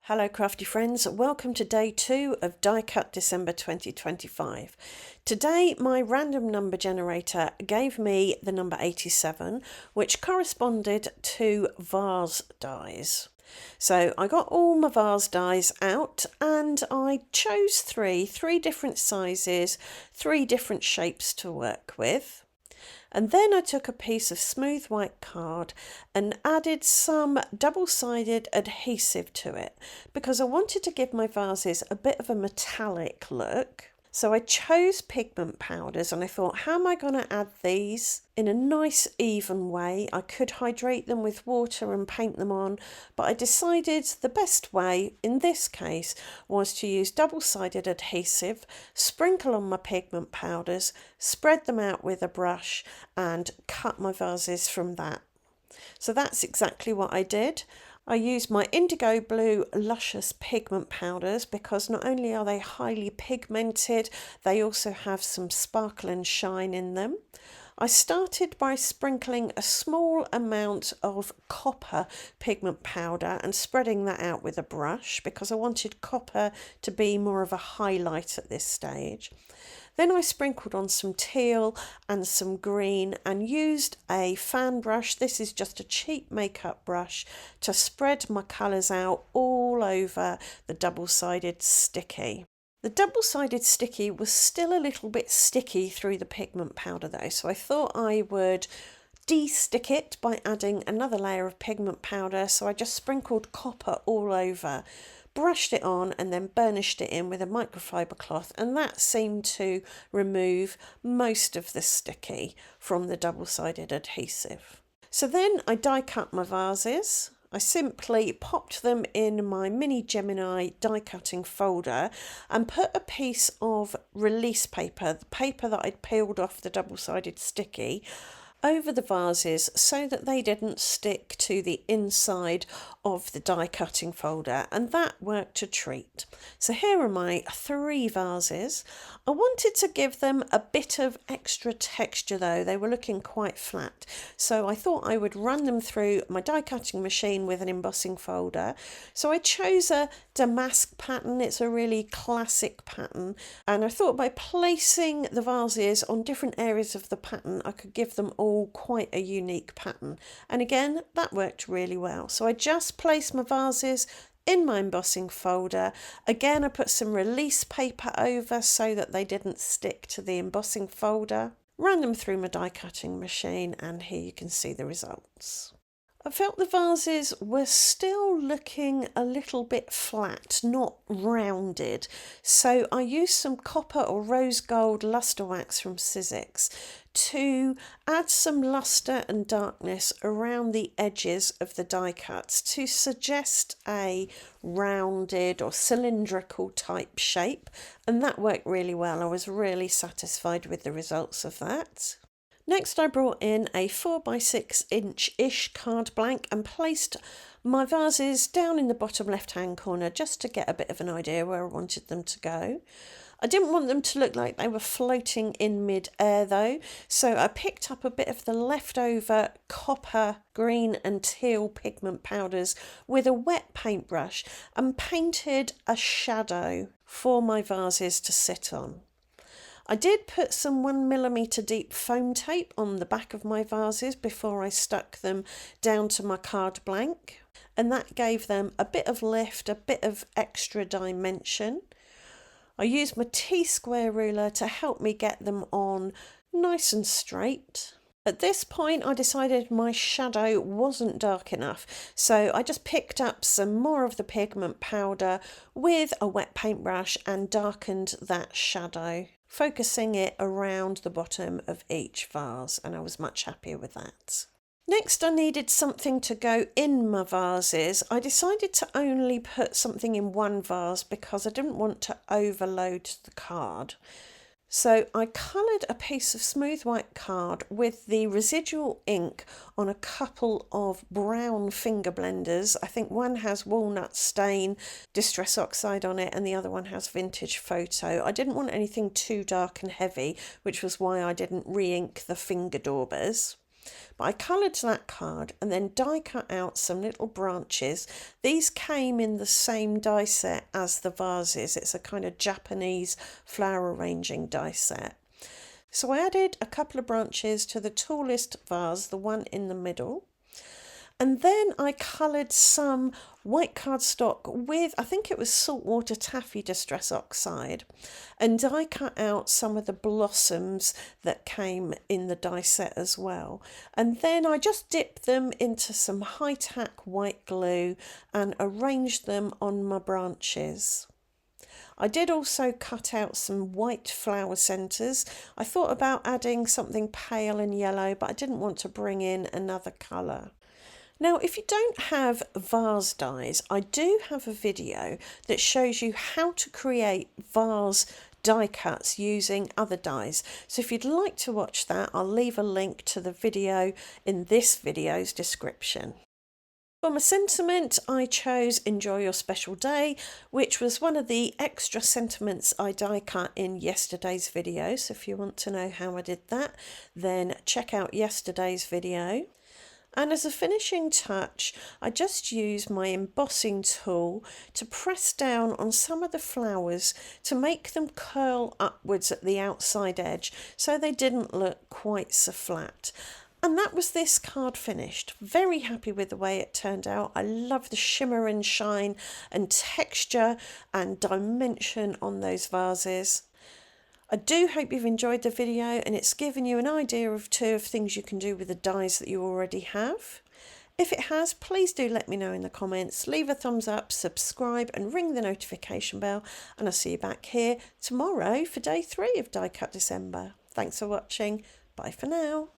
Hello crafty friends, welcome to day 2 of Die Cut December 2025. Today my random number generator gave me the number 87, which corresponded to vase dies. So I got all my vase dies out and I chose three different sizes, 3 different shapes to work with. And then I took a piece of smooth white card and added some double-sided adhesive to it because I wanted to give my vases a bit of a metallic look. So I chose pigment powders and I thought, how am I going to add these in a nice even way? I could hydrate them with water and paint them on, but I decided the best way in this case was to use double-sided adhesive, sprinkle on my pigment powders, spread them out with a brush and cut my vases from that. So that's exactly what I did. I used my indigo blue luscious pigment powders because not only are they highly pigmented, they also have some sparkle and shine in them. I started by sprinkling a small amount of copper pigment powder and spreading that out with a brush because I wanted copper to be more of a highlight at this stage. Then I sprinkled on some teal and some green and used a fan brush. This is just a cheap makeup brush to spread my colours out all over the double-sided sticky. The double-sided sticky was still a little bit sticky through the pigment powder though, so I thought I would de-stick it by adding another layer of pigment powder. So I just sprinkled copper all over, brushed it on and then burnished it in with a microfiber cloth, and that seemed to remove most of the sticky from the double-sided adhesive. So then I die cut my vases. I simply popped them in my mini Gemini die cutting folder and put a piece of release paper, the paper that I'd peeled off the double-sided sticky, over the vases so that they didn't stick to the inside of the die cutting folder, and that worked a treat. So here are my 3 vases. I wanted to give them a bit of extra texture though, they were looking quite flat, so I thought I would run them through my die cutting machine with an embossing folder. So I chose a damask pattern, it's a really classic pattern, and I thought by placing the vases on different areas of the pattern I could give them all quite a unique pattern, and again that worked really well. So I just placed my vases in my embossing folder. Again, I put some release paper over so that they didn't stick to the embossing folder, ran them through my die cutting machine, and here you can see the results. I felt the vases were still looking a little bit flat, not rounded, so I used some copper or rose gold luster wax from Sizzix to add some luster and darkness around the edges of the die cuts to suggest a rounded or cylindrical type shape, and that worked really well. I was really satisfied with the results of that. Next I brought in a 4x6 inch-ish card blank and placed my vases down in the bottom left hand corner just to get a bit of an idea where I wanted them to go. I didn't want them to look like they were floating in mid-air though, so I picked up a bit of the leftover copper, green and teal pigment powders with a wet paintbrush and painted a shadow for my vases to sit on. I did put some 1mm deep foam tape on the back of my vases before I stuck them down to my card blank, and that gave them a bit of lift, a bit of extra dimension. I used my T-square ruler to help me get them on nice and straight. At this point I decided my shadow wasn't dark enough, so I just picked up some more of the pigment powder with a wet paintbrush and darkened that shadow, focusing it around the bottom of each vase, and I was much happier with that. Next I needed something to go in my vases. I decided to only put something in one vase because I didn't want to overload the card. So I coloured a piece of smooth white card with the residual ink on a couple of brown finger blenders. I think one has walnut stain, distress oxide on it, and the other one has vintage photo. I didn't want anything too dark and heavy, which was why I didn't re-ink the finger daubers. But I coloured that card and then die cut out some little branches. These came in the same die set as the vases. It's a kind of Japanese flower arranging die set. So I added a couple of branches to the tallest vase, the one in the middle. And then I coloured some white cardstock with, I think it was saltwater taffy distress oxide, and die cut out some of the blossoms that came in the die set as well. And then I just dipped them into some high-tack white glue and arranged them on my branches. I did also cut out some white flower centres. I thought about adding something pale and yellow, but I didn't want to bring in another colour. Now, if you don't have vase dies, I do have a video that shows you how to create vase die cuts using other dies. So if you'd like to watch that, I'll leave a link to the video in this video's description. For my sentiment, I chose Enjoy Your Special Day, which was one of the extra sentiments I die cut in yesterday's video. So if you want to know how I did that, then check out yesterday's video. And as a finishing touch, I just used my embossing tool to press down on some of the flowers to make them curl upwards at the outside edge so they didn't look quite so flat. And that was this card finished. Very happy with the way it turned out. I love the shimmer and shine and texture and dimension on those vases. I do hope you've enjoyed the video and it's given you an idea of two of things you can do with the dies that you already have. If it has, please do let me know in the comments. Leave a thumbs up, subscribe and ring the notification bell, and I'll see you back here tomorrow for day 3 of Die Cut December. Thanks for watching. Bye for now.